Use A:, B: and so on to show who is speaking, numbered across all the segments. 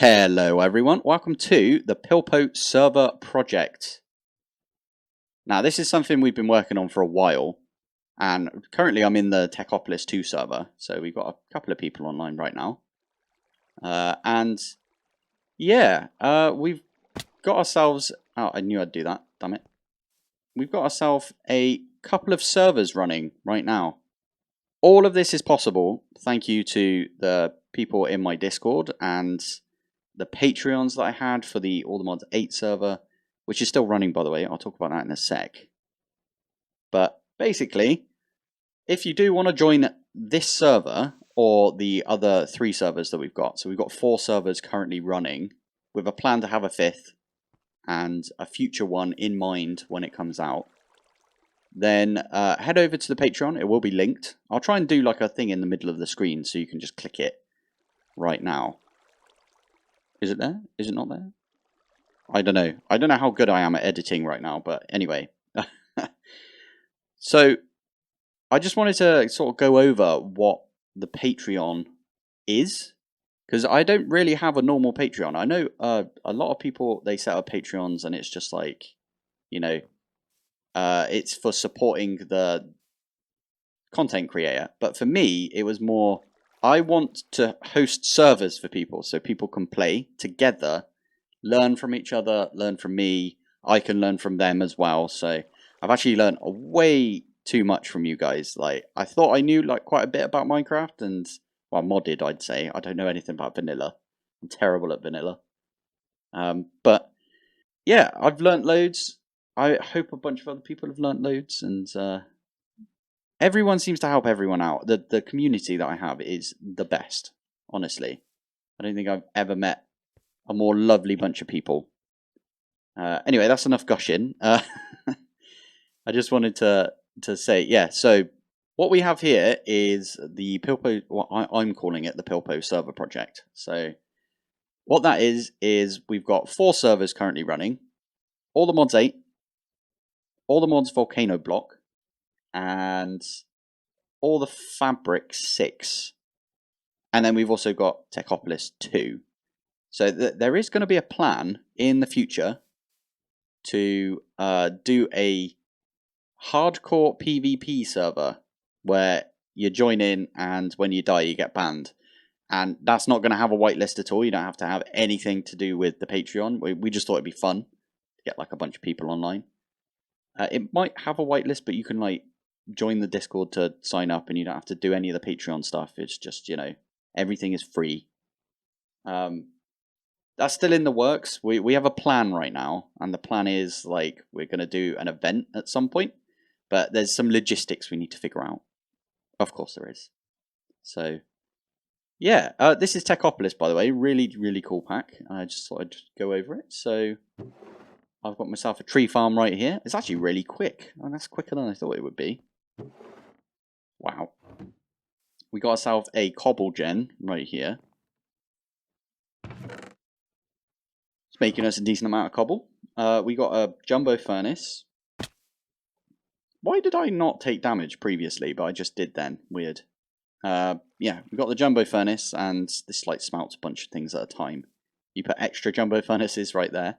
A: Hello everyone, welcome to the Pilpoh server project. Now this is something we've been working on for a while, and currently I'm in the Techopolis 2 server, so we've got a couple of people online right now. We've got ourselves, oh I knew I'd do that, damn it. We've got ourselves a couple of servers running right now. All of this is possible thank you to the people in my Discord and the Patreons that I had for the All the Mods 8 server, which is still running, by the way. I'll talk about that in a sec. But basically, if you do want to join this server or the other 3 servers that we've got, so we've got 4 servers currently running with a plan to have a 5th and a future one in mind when it comes out, then head over to the Patreon. It will be linked. I'll try and do like a thing in the middle of the screen so you can just click it right now. Is it there? Is it not there? I don't know. I don't know how good I am at editing right now, but anyway. So, I just wanted to sort of go over what the Patreon is, because I don't really have a normal Patreon. I know a lot of people, they set up Patreons and it's just like, you know, it's for supporting the content creator. But for me, it was more, I want to host servers for people so people can play together, learn from each other, learn from me. I can learn from them as well. So I've actually learned way too much from you guys. Like, I thought I knew like quite a bit about Minecraft and, well, modded, I'd say. I don't know anything about vanilla. I'm terrible at vanilla. But yeah, I've learned loads. I hope a bunch of other people have learned loads, and everyone seems to help everyone out. The community that I have is the best, honestly. I don't think I've ever met a more lovely bunch of people. Anyway, that's enough gushing. I just wanted to say, yeah, so what we have here is the Pilpoh, I'm calling it the Pilpoh server project. So what that is we've got 4 servers currently running. All the Mods 8, All the Mods Volcano Block, and All the Fabric 6. And then we've also got Techopolis 2. So there is going to be a plan in the future to do a hardcore PvP server where you join in and when you die you get banned. And that's not going to have a whitelist at all. You don't have to have anything to do with the Patreon. We just thought it'd be fun to get like a bunch of people online. It might have a whitelist, but you can like join the Discord to sign up and you don't have to do any of the Patreon stuff. It's just, you know, everything is free. That's still in the works. We have a plan right now, and the plan is like we're going to do an event at some point, but there's some logistics we need to figure out. Of course there is. So, yeah, this is Techopolis, by the way. Really, really cool pack. I just thought I'd go over it. So, I've got myself a tree farm right here. It's actually really quick. Oh, that's quicker than I thought it would be. Wow. We got ourselves a cobble gen right here. It's making us a decent amount of cobble. We got a jumbo furnace. Why did I not take damage previously, but I just did then? Weird. Yeah, we got the jumbo furnace, and this like smelts a bunch of things at a time. You put extra jumbo furnaces right there.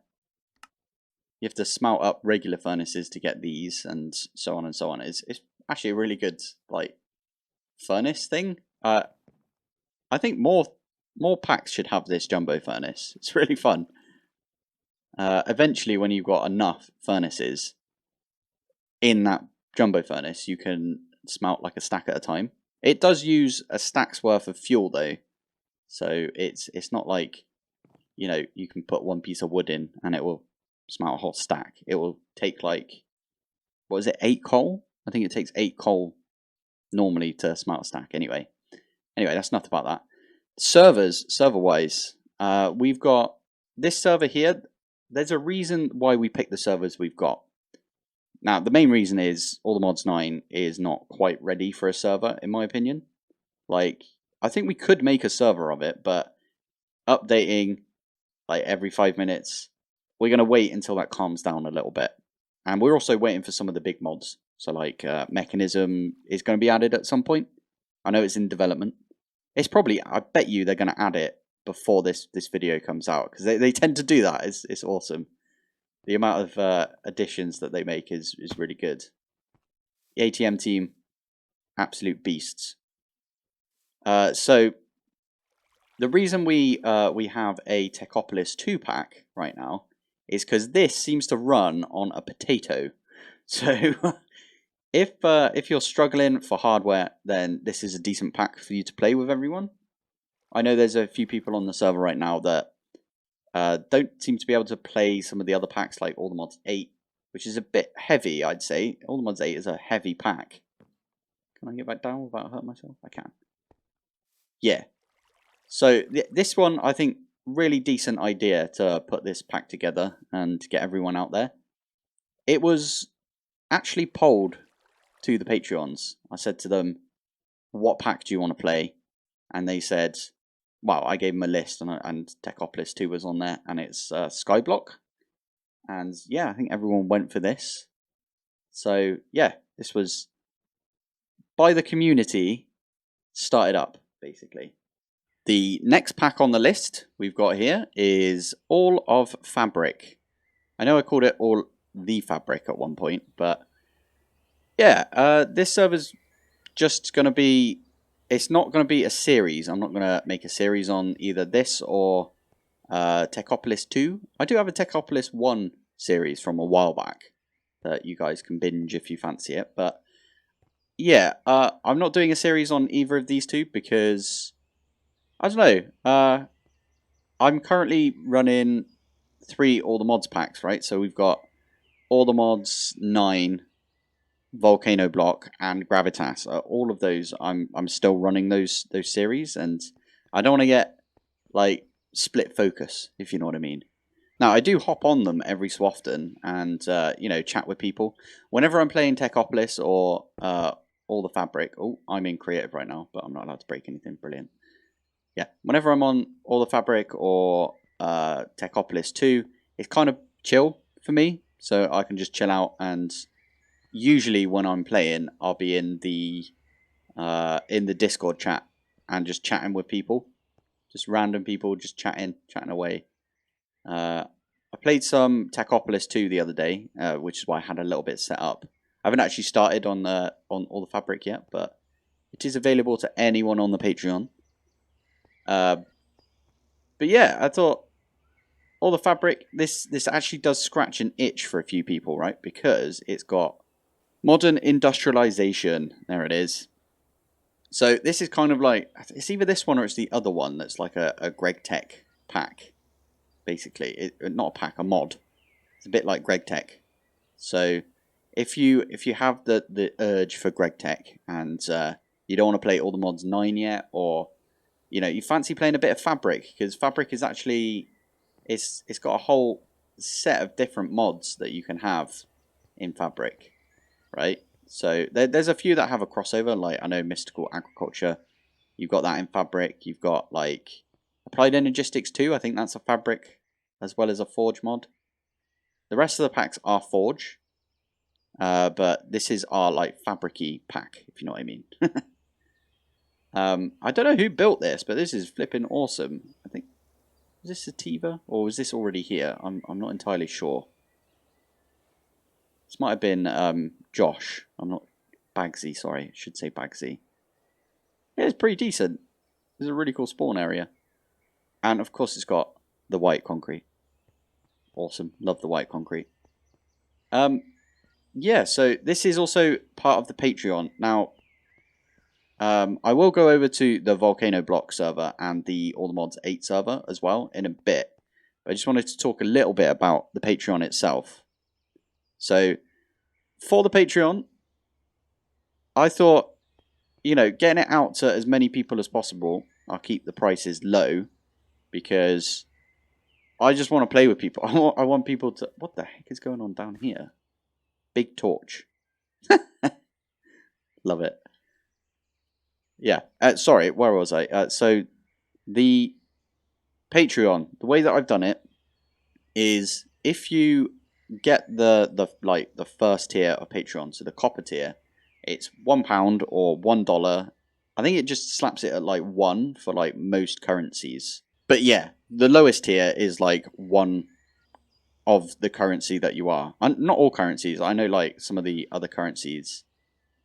A: You have to smelt up regular furnaces to get these, and so on and so on. It's actually a really good like furnace thing. I think more packs should have this jumbo furnace. It's really fun. Eventually, when you've got enough furnaces in that jumbo furnace, you can smelt like a stack at a time. It does use a stack's worth of fuel though, so it's not like, you know, you can put one piece of wood in and it will smelt a whole stack. It will take like, what is it, 8 coal? I think it takes 8 coal normally to smelt a stack. Anyway, that's enough about that. Server-wise, we've got this server here. There's a reason why we picked the servers we've got. Now, the main reason is All the Mods 9 is not quite ready for a server, in my opinion. Like, I think we could make a server of it, but updating like every 5 minutes, we're going to wait until that calms down a little bit. And we're also waiting for some of the big mods. So like Mechanism is going to be added at some point. I know it's in development. It's probably, I bet you they're going to add it before this video comes out, because they tend to do that. It's awesome. The amount of additions that they make is really good. The ATM team, absolute beasts. So the reason we have a Techopolis 2 pack right now is because this seems to run on a potato. So if you're struggling for hardware, then this is a decent pack for you to play with everyone. I know there's a few people on the server right now that don't seem to be able to play some of the other packs, like All the Mods 8, which is a bit heavy, I'd say. All the Mods 8 is a heavy pack. Can I get back down without hurting myself? I can. Yeah. So this one, I think, really decent idea to put this pack together and get everyone out there. It was actually polled to the Patreons. I said to them, what pack do you want to play? And they said, well, I gave them a list, and Techopolis 2 was on there, and it's Skyblock. And yeah, I think everyone went for this. So yeah, this was, by the community, started up, basically. The next pack on the list we've got here is All of Fabric. I know I called it All the Fabric at one point, but yeah, this server's just going to be, it's not going to be a series. I'm not going to make a series on either this or Techopolis 2. I do have a Techopolis 1 series from a while back that you guys can binge if you fancy it. But yeah, I'm not doing a series on either of these two because, I don't know, I'm currently running 3 All the Mods packs, right? So we've got All the Mods 9, Volcano Block, and Gravitas. All of those, I'm still running those series, and I don't want to get like split focus, if you know what I mean. Now I do hop on them every so often and you know, chat with people whenever I'm playing Techopolis or All the Fabric. Oh, I'm in creative right now, but I'm not allowed to break anything. Brilliant. Yeah, whenever I'm on All the Fabric or Techopolis 2, it's kind of chill for me, so I can just chill out. And usually when I'm playing, I'll be in the Discord chat and just chatting with people, just random people, just chatting away. I played some Techopolis 2 the other day, which is why I had a little bit set up. I haven't actually started on All the Fabric yet, but it is available to anyone on the Patreon. But yeah, I thought All the Fabric, this actually does scratch an itch for a few people, right? Because it's got modern industrialization. There it is. So this is kind of like, it's either this one or it's the other one that's like a Greg Tech pack, basically. Not a pack, a mod. It's a bit like Greg Tech. So if you have the urge for Greg Tech and you don't want to play All the Mods 9 yet, or you know, you fancy playing a bit of Fabric, because Fabric is actually, it's got a whole set of different mods that you can have in Fabric, right? So there's a few that have a crossover, like I know Mystical Agriculture, you've got that in Fabric. You've got like Applied Energistics 2, I think that's a Fabric as well as a Forge mod. The rest of the packs are Forge, but this is our like Fabric-y pack, if you know what I mean. I don't know who built this, but this is flipping awesome. I think, is this Sativa or was this already here? I'm not entirely sure. This might have been Josh. I'm not Bagsy. Sorry, I should say Bagsy. Yeah, it's pretty decent. It's a really cool spawn area, and of course it's got the white concrete. Awesome, love the white concrete. Yeah, so this is also part of the Patreon now. I will go over to the Volcano Block server and the All the Mods 8 server as well in a bit. I just wanted to talk a little bit about the Patreon itself. So, for the Patreon, I thought, you know, getting it out to as many people as possible, I'll keep the prices low, because I just want to play with people. I want people to... What the heck is going on down here? Big torch. Love it. Yeah, sorry, where was I? So the Patreon, the way that I've done it is if you get the first tier of Patreon, so the copper tier, it's £1 or $1. I think it just slaps it at like 1 for like most currencies. But yeah, the lowest tier is like one of the currency that you are. And not all currencies. I know like some of the other currencies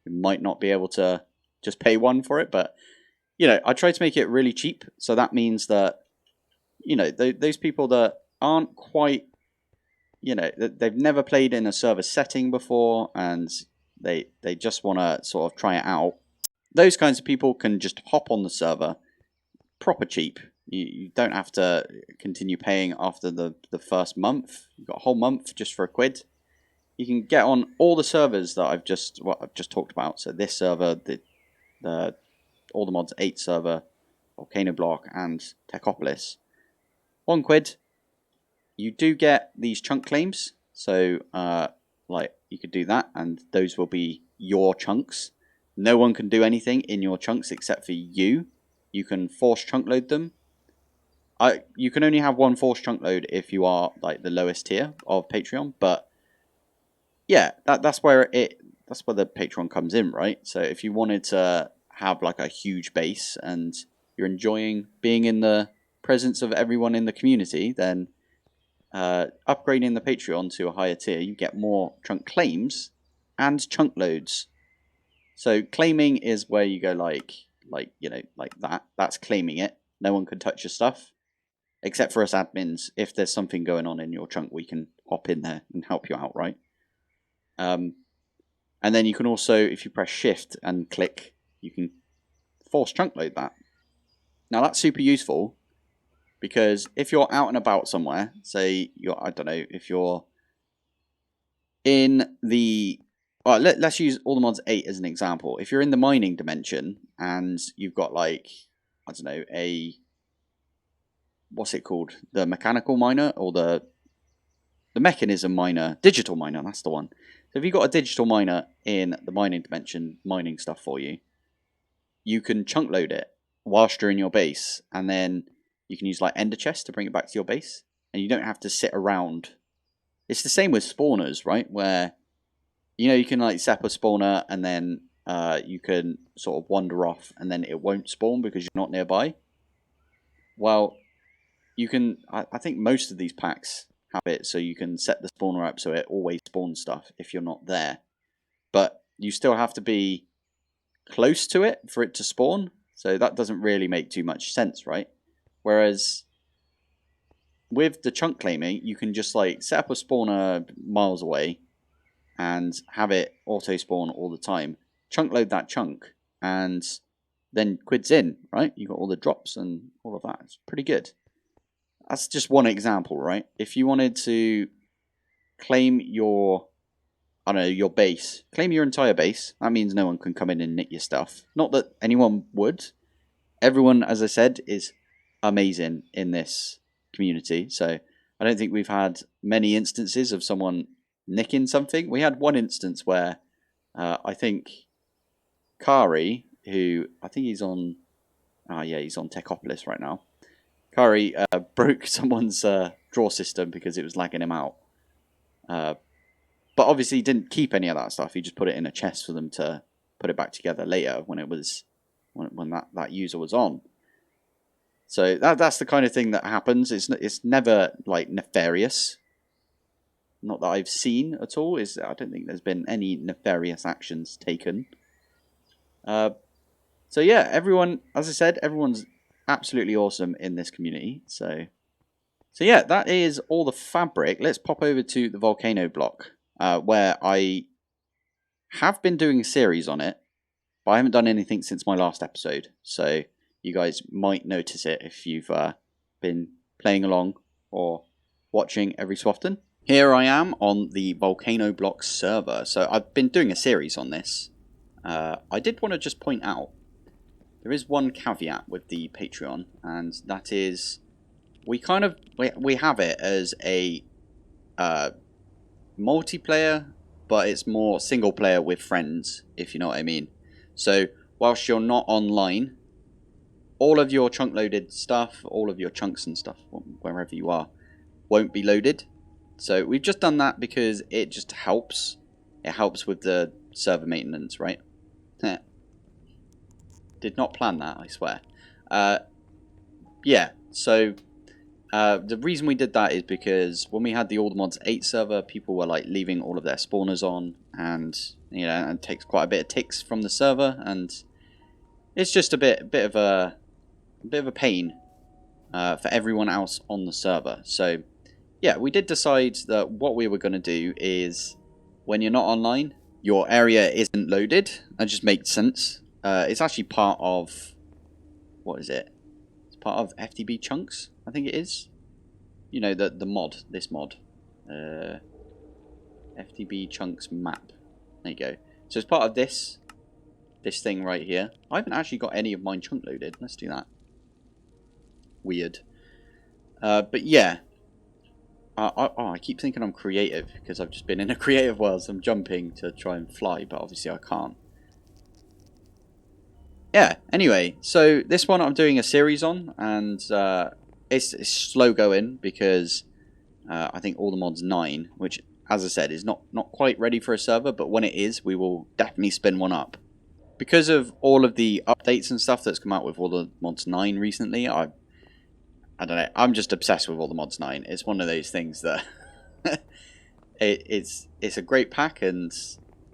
A: you might not be able to just pay one for it, but you know, I try to make it really cheap. So that means that, you know, those people that aren't quite, you know, they've never played in a server setting before and they just want to sort of try it out. Those kinds of people can just hop on the server proper cheap. You don't have to continue paying after the first month. You've got a whole month just for £1. You can get on all the servers that I've just talked about. So this server, the all the mods 8 server, Volcano Block, and Techopolis. £1. You do get these chunk claims. So like you could do that, and those will be your chunks. No one can do anything in your chunks except for you. You can force chunk load them. You can only have one force chunk load if you are like the lowest tier of Patreon, but yeah, that's where the Patreon comes in, right? So if you wanted to have like a huge base and you're enjoying being in the presence of everyone in the community, then upgrading the Patreon to a higher tier, you get more chunk claims and chunk loads. So claiming is where you go like you know, like that. That's claiming it. No one can touch your stuff. Except for us admins, if there's something going on in your chunk, we can hop in there and help you out, right? And then you can also, if you press shift and click, you can force chunk load that. Now that's super useful because if you're out and about somewhere, say you're, I don't know, if you're in the, well, let's use all the mods 8 as an example. If you're in the mining dimension and you've got like, I don't know, what's it called? The mechanical miner or the mechanism miner, digital miner, that's the one. So if you've got a digital miner in the mining dimension mining stuff for you, you can chunk load it whilst you're in your base, and then you can use like ender chest to bring it back to your base, and you don't have to sit around. It's the same with spawners, right? Where, you know, you can like set up a spawner and then you can sort of wander off and then it won't spawn because you're not nearby. Well, you can, I think most of these packs have it so you can set the spawner up so it always spawns stuff if you're not there. But you still have to be close to it for it to spawn, so that doesn't really make too much sense, right? Whereas with the chunk claiming, you can just like set up a spawner miles away and have it auto spawn all the time. Chunk load that chunk and then quid's in, right? You got all the drops and all of that. It's pretty good. That's just one example, right? If you wanted to claim your, I don't know, your base, claim your entire base, that means no one can come in and nick your stuff. Not that anyone would. Everyone, as I said, is amazing in this community. So I don't think we've had many instances of someone nicking something. We had one instance where I think Kari, who I think he's on, he's on Techopolis right now. Kari broke someone's draw system because it was lagging him out. But obviously he didn't keep any of that stuff. He just put it in a chest for them to put it back together later when it was when that user was on. So that's the kind of thing that happens. It's never like nefarious. Not that I've seen at all. I don't think there's been any nefarious actions taken. So yeah, everyone, as I said, everyone's absolutely awesome in this community. So yeah, that is all the fabric. Let's pop over to the Volcano Block, where I have been doing a series on it, but I haven't done anything since my last episode. So you guys might notice it if you've been playing along or watching every so often. Here I am on the Volcano Block server. So I've been doing a series on this. I did want to just point out, there is one caveat with the Patreon, and that is we have it as a multiplayer, but it's more single player with friends, if you know what I mean. So whilst you're not online, all of your chunk loaded stuff, all of your chunks and stuff, wherever you are, won't be loaded. So we've just done that because it just helps. It helps with the server maintenance, right? Did not plan that, I swear. Yeah, So the reason we did that is because when we had the All the Mods 8 server, people were like leaving all of their spawners on, and you know, it takes quite a bit of ticks from the server, and it's just a bit of a pain for everyone else on the server. So yeah, we did decide that what we were going to do is when you're not online, your area isn't loaded. That just makes sense. It's actually part of, what is it? It's part of FTB chunks, I think it is. You know, the mod, this mod. FTB chunks map. There you go. So it's part of this thing right here. I haven't actually got any of mine chunk loaded. Let's do that. Weird. But yeah. I keep thinking I'm creative because I've just been in a creative world, so I'm jumping to try and fly, but obviously I can't. Yeah, anyway, so this one I'm doing a series on, and it's slow going because I think All the Mods 9, which, as I said, is not quite ready for a server, but when it is, we will definitely spin one up. Because of all of the updates and stuff that's come out with All the Mods 9 recently, I don't know, I'm just obsessed with All the Mods 9. It's one of those things that it's a great pack, and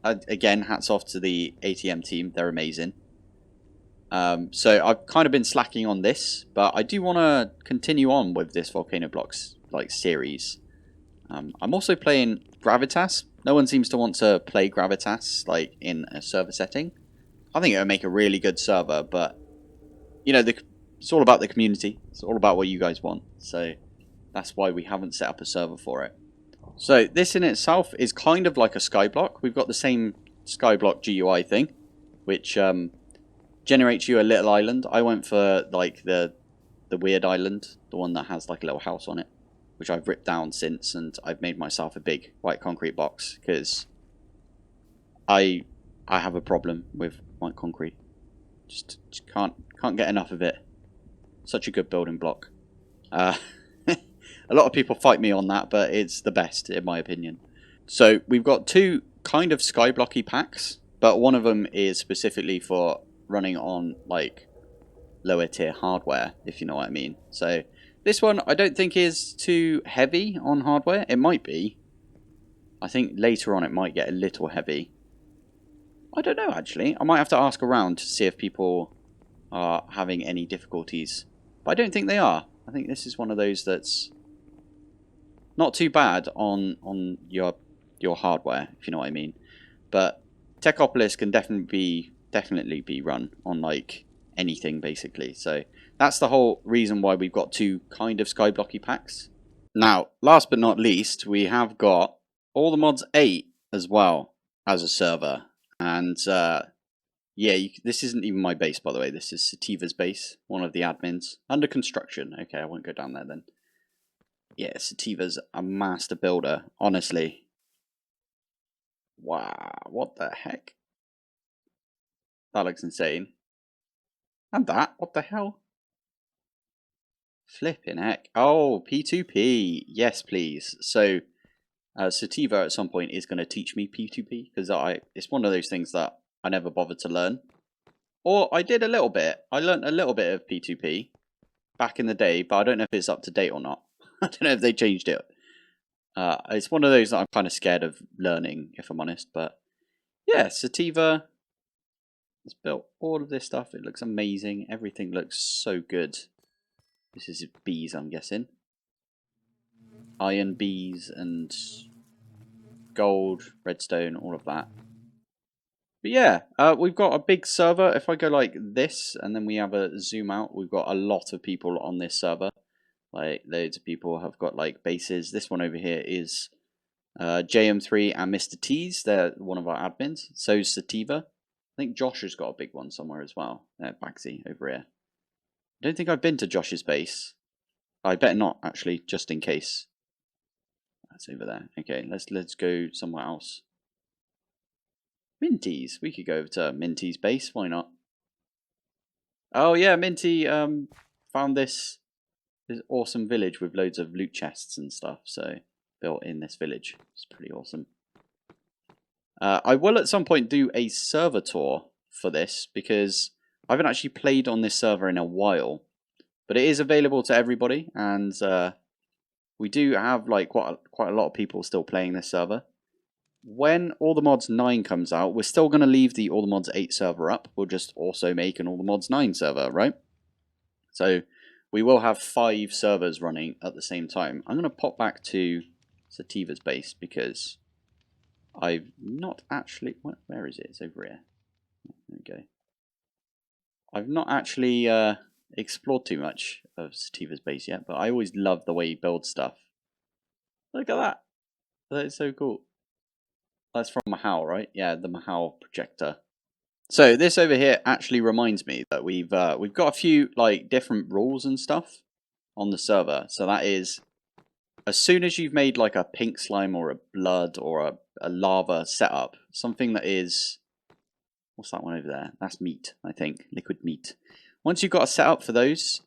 A: again, hats off to the ATM team. They're amazing. So I've kind of been slacking on this, but I do want to continue on with this Volcano Blocks like series. I'm also playing Gravitas. No one seems to want to play Gravitas like in a server setting. I think it would make a really good server, but you know, it's all about the community. It's all about what you guys want. So that's why we haven't set up a server for it. So this in itself is kind of like a skyblock. We've got the same skyblock GUI thing, which generates you a little island. I went for like the weird island, the one that has like a little house on it, which I've ripped down since, and I've made myself a big white concrete box because I have a problem with white concrete. Just can't get enough of it. Such a good building block. A lot of people fight me on that, but it's the best in my opinion. So we've got two kind of skyblocky packs, but one of them is specifically for running on like lower tier hardware, if you know what I mean. So this one I don't think is too heavy on hardware. It might be. I think later on it might get a little heavy. I don't know actually. I might have to ask around to see if people are having any difficulties. But I don't think they are. I think this is one of those that's not too bad on your hardware, if you know what I mean. But Techopolis can definitely be run on like anything basically. So that's the whole reason why we've got two kind of skyblocky packs. Now, last but not least, we have got All the Mods 8 as well as a server. And yeah, this isn't even my base, by the way. This is Sativa's base, one of the admins. Under construction. Okay, I won't go down there then. Yeah, Sativa's a master builder, honestly. Wow, what the heck? That looks insane. And that, what the hell? Flipping heck. Oh, P2P. Yes, please. So, Sativa at some point is going to teach me P2P, because it's one of those things that I never bothered to learn. Or I did a little bit. I learned a little bit of P2P back in the day, but I don't know if it's up to date or not. I don't know if they changed it. It's one of those that I'm kind of scared of learning, if I'm honest. But yeah, Sativa has built all of this stuff. It looks amazing. Everything looks so good. This is bees, I'm guessing. Iron bees and gold, redstone, all of that. But yeah, we've got a big server. If I go like this and then we have a zoom out, we've got a lot of people on this server. Like loads of people have got like bases. This one over here is JM3 and Mr. T's. They're one of our admins. So's Sativa. I think Josh has got a big one somewhere as well. Baxi over here. I don't think I've been to Josh's base. I better not actually, just in case. That's over there. Okay, let's go somewhere else. Minty's. We could go over to Minty's base. Why not? Oh yeah, Minty found this awesome village with loads of loot chests and stuff. So built in this village. It's pretty awesome. I will at some point do a server tour for this because I haven't actually played on this server in a while. but it is available to everybody, and we do have like quite a lot of people still playing this server. When All the Mods 9 comes out, we're still going to leave the All the Mods 8 server up. We'll just also make an All the Mods 9 server, right? So we will have 5 servers running at the same time. I'm going to pop back to Sativa's base because I've not actually... Where is it? It's over here. There we go. I've not actually explored too much of Sativa's base yet, but I always love the way he builds stuff. Look at that. That is so cool. That's from Mahal, right? Yeah, the Mahal projector. So this over here actually reminds me that we've got a few like different rules and stuff on the server. So that is, as soon as you've made like a pink slime or a blood or a lava setup, something that is, what's that one over there? That's meat, I think, liquid meat. Once you've got a setup for those,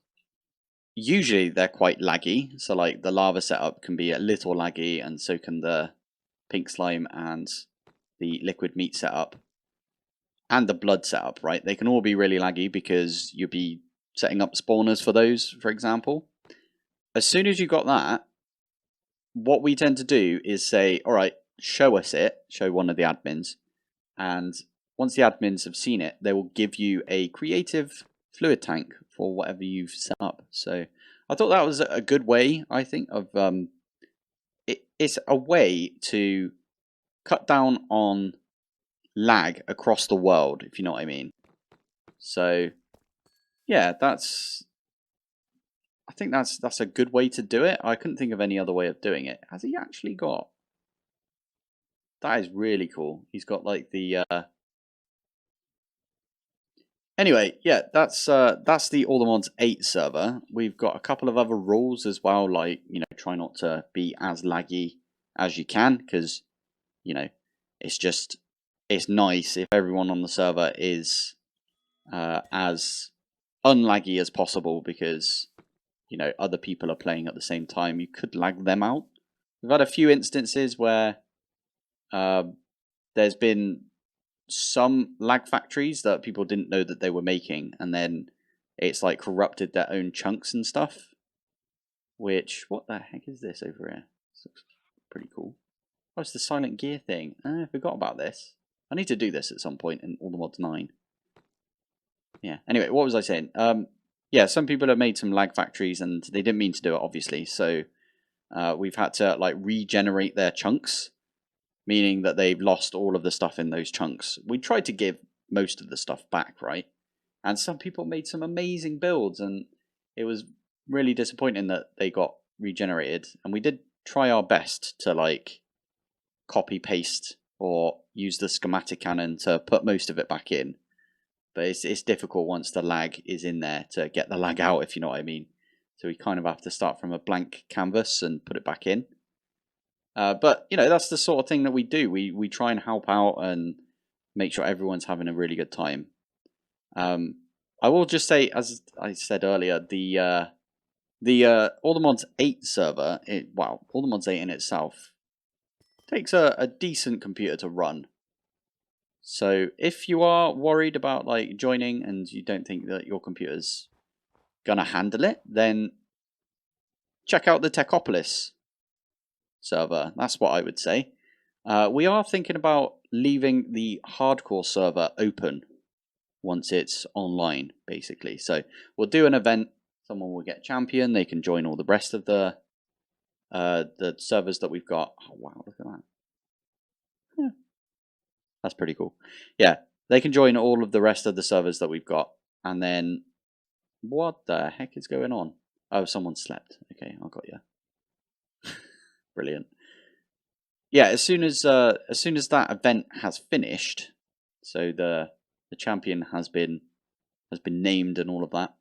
A: usually they're quite laggy. So like the lava setup can be a little laggy, and so can the pink slime and the liquid meat setup and the blood setup, right? They can all be really laggy because you'll be setting up spawners for those, for example. As soon as you got that, what we tend to do is say, all right, show us it, show one of the admins, and once the admins have seen it, they will give you a creative fluid tank for whatever you've set up. So I thought that was a good way, I think, of it's a way to cut down on lag across the world, if you know what I mean. So yeah, I think that's a good way to do it. I couldn't think of any other way of doing it. Has he actually got... That is really cool. He's got like the anyway, yeah, that's the All the Mods 8 server. We've got a couple of other rules as well, like, you know, try not to be as laggy as you can, because, you know, it's nice if everyone on the server is as unlaggy as possible, because, you know, other people are playing at the same time. You could lag them out. We've had a few instances where there's been some lag factories that people didn't know that they were making, and then it's like corrupted their own chunks and stuff. Which, what the heck is this over here? This looks pretty cool. Oh, it's the silent gear thing. I forgot about this. I need to do this at some point in All the Mods 9. Yeah, anyway, what was I saying? Yeah, some people have made some lag factories and they didn't mean to do it, obviously. So we've had to like regenerate their chunks, meaning that they've lost all of the stuff in those chunks. We tried to give most of the stuff back, right? And some people made some amazing builds, and it was really disappointing that they got regenerated. And we did try our best to like copy paste or use the schematic cannon to put most of it back in. But it's difficult once the lag is in there to get the lag out, if you know what I mean. So we kind of have to start from a blank canvas and put it back in. But, you know, that's the sort of thing that we do. We try and help out and make sure everyone's having a really good time. I will just say, as I said earlier, the All the Mods 8 server, All the Mods 8 in itself, takes a decent computer to run. So if you are worried about like joining and you don't think that your computer's gonna handle it, then check out the Techopolis server. That's what I would say. We are thinking about leaving the hardcore server open once it's online, basically. So we'll do an event. Someone will get champion. They can join all the rest of the servers that we've got. Oh wow, look at that. Yeah. That's pretty cool. Yeah, they can join all of the rest of the servers that we've got, and then what the heck is going on? Oh, someone slept. Okay, I got you. Brilliant. Yeah, as soon as that event has finished, so the champion has been named and all of that,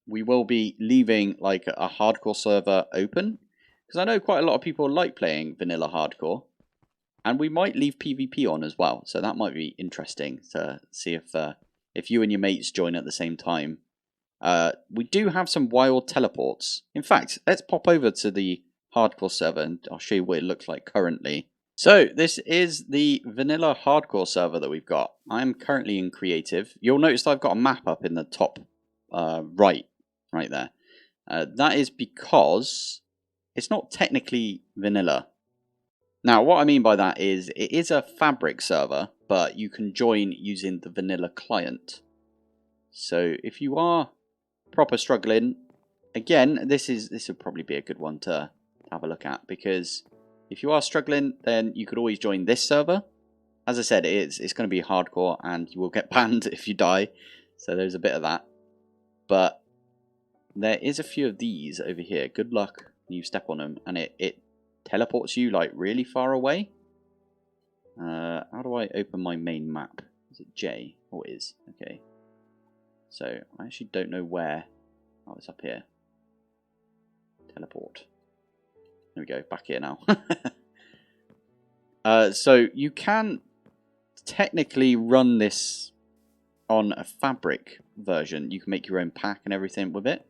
A: we will be leaving like a hardcore server open, because I know quite a lot of people like playing vanilla hardcore, and we might leave PvP on as well. So that might be interesting to see if you and your mates join at the same time. We do have some wild teleports. In fact, let's pop over to the hardcore server and I'll show you what it looks like currently. So this is the vanilla hardcore server that we've got. I'm currently in creative. You'll notice that I've got a map up in the top right. right there. That is because it's not technically vanilla. Now, what I mean by that is it is a fabric server, but you can join using the vanilla client. So if you are proper struggling, again, this would probably be a good one to have a look at, because if you are struggling, then you could always join this server. As I said, it's going to be hardcore, and you will get banned if you die. So there's a bit of that. But there is a few of these over here. Good luck when you step on them, and it teleports you like really far away. How do I open my main map? Is it J? Oh, it is. Okay. So I actually don't know where. Oh, it's up here. Teleport. There we go. Back here now. So you can technically run this on a fabric version. You can make your own pack and everything with it.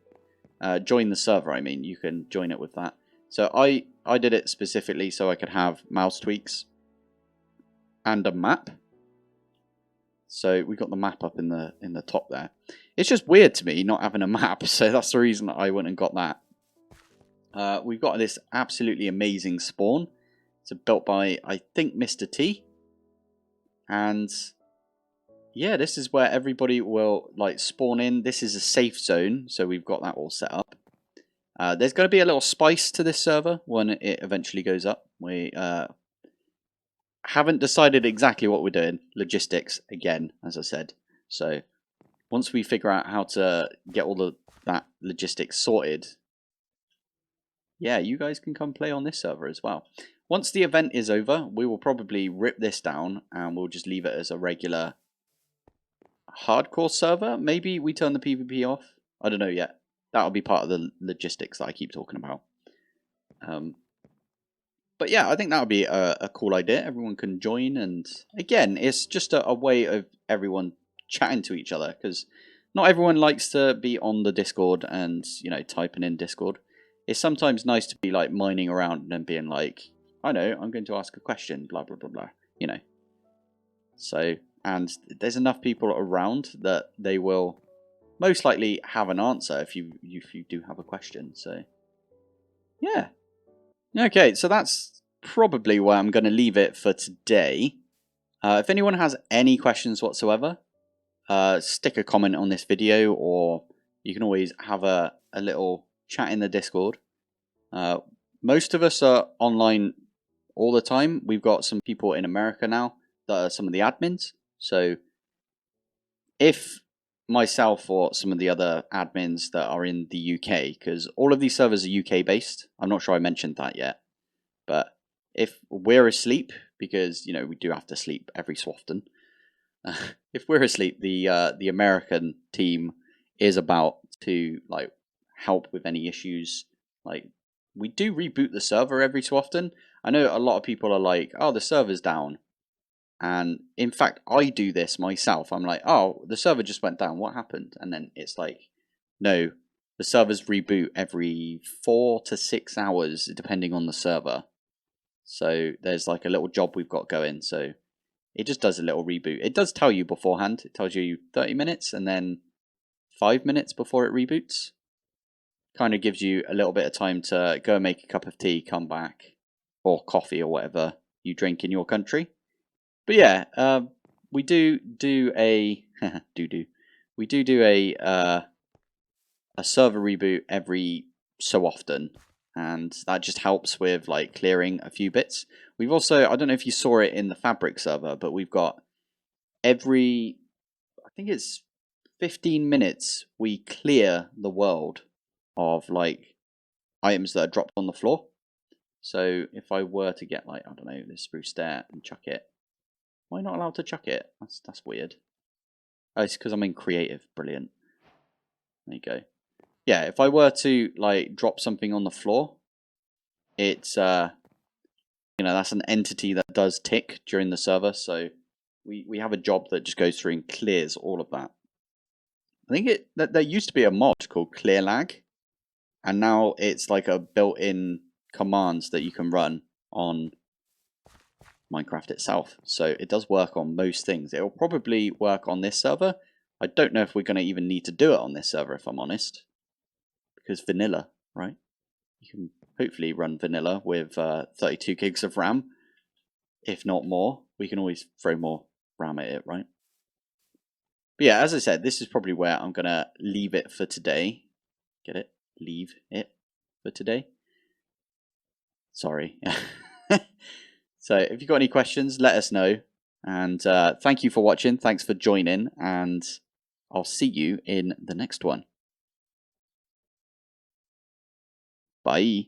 A: Join the server, I mean. You can join it with that. So I did it specifically so I could have mouse tweaks and a map. So we got the map up in the top there. It's just weird to me not having a map, so that's the reason I went and got that. We've got this absolutely amazing spawn. It's built by, I think, Mr. T. And yeah, this is where everybody will like spawn in. This is a safe zone, so we've got that all set up. There's going to be a little spice to this server when it eventually goes up. We haven't decided exactly what we're doing. Logistics, again, as I said. So once we figure out how to get all that logistics sorted, yeah, you guys can come play on this server as well. Once the event is over, we will probably rip this down and we'll just leave it as a regular hardcore server. Maybe we turn the PvP off. I don't know yet. That'll be part of the logistics that I keep talking about. But yeah, I think that would be a cool idea. Everyone can join, and again, it's just a way of everyone chatting to each other, because not everyone likes to be on the Discord and, you know, typing in Discord. It's sometimes nice to be like mining around and being like, I know, I'm going to ask a question, blah blah blah blah, you know. So, and there's enough people around that they will most likely have an answer if you do have a question. So yeah. Okay, so that's probably where I'm going to leave it for today. If anyone has any questions whatsoever, stick a comment on this video, or you can always have a little chat in the Discord. Most of us are online all the time. We've got some people in America now that are some of the admins. So if myself or some of the other admins that are in the UK, because all of these servers are UK based, I'm not sure I mentioned that yet, but if we're asleep, because, you know, we do have to sleep every so often, if we're asleep, the American team is about to like help with any issues. Like, we do reboot the server every so often. I know a lot of people are like, oh, the server's down. And in fact, I do this myself. I'm like, oh, the server just went down. What happened? And then it's like, no, the servers reboot every 4 to 6 hours, depending on the server. So there's like a little job we've got going. So it just does a little reboot. It does tell you beforehand. It tells you 30 minutes and then 5 minutes before it reboots. Kind of gives you a little bit of time to go and make a cup of tea, come back, or coffee, or whatever you drink in your country. But yeah, we do a we do a server reboot every so often, and that just helps with like clearing a few bits. We've also, I don't know if you saw it in the Fabric server, but we've got every, I think it's 15 minutes we clear the world of like items that are dropped on the floor. So if I were to get like, I don't know, this spruce stair and chuck it, am I not allowed to chuck it? That's weird. Oh, it's because I'm in creative. Brilliant. There you go. Yeah, if I were to like drop something on the floor, it's you know, that's an entity that does tick during the server. So we have a job that just goes through and clears all of that. I think there used to be a mod called Clear Lag, and now it's like a built-in commands that you can run on Minecraft itself. So it does work on most things. It will probably work on this server. I don't know if we're going to even need to do it on this server, if I'm honest. because vanilla, right? You can hopefully run vanilla with 32 gigs of RAM, if not more. We can always throw more RAM at it, right? But yeah, as I said, this is probably where I'm going to leave it for today. Get it? Leave it for today. Sorry. So if you've got any questions, let us know. And thank you for watching. Thanks for joining. And I'll see you in the next one. Bye.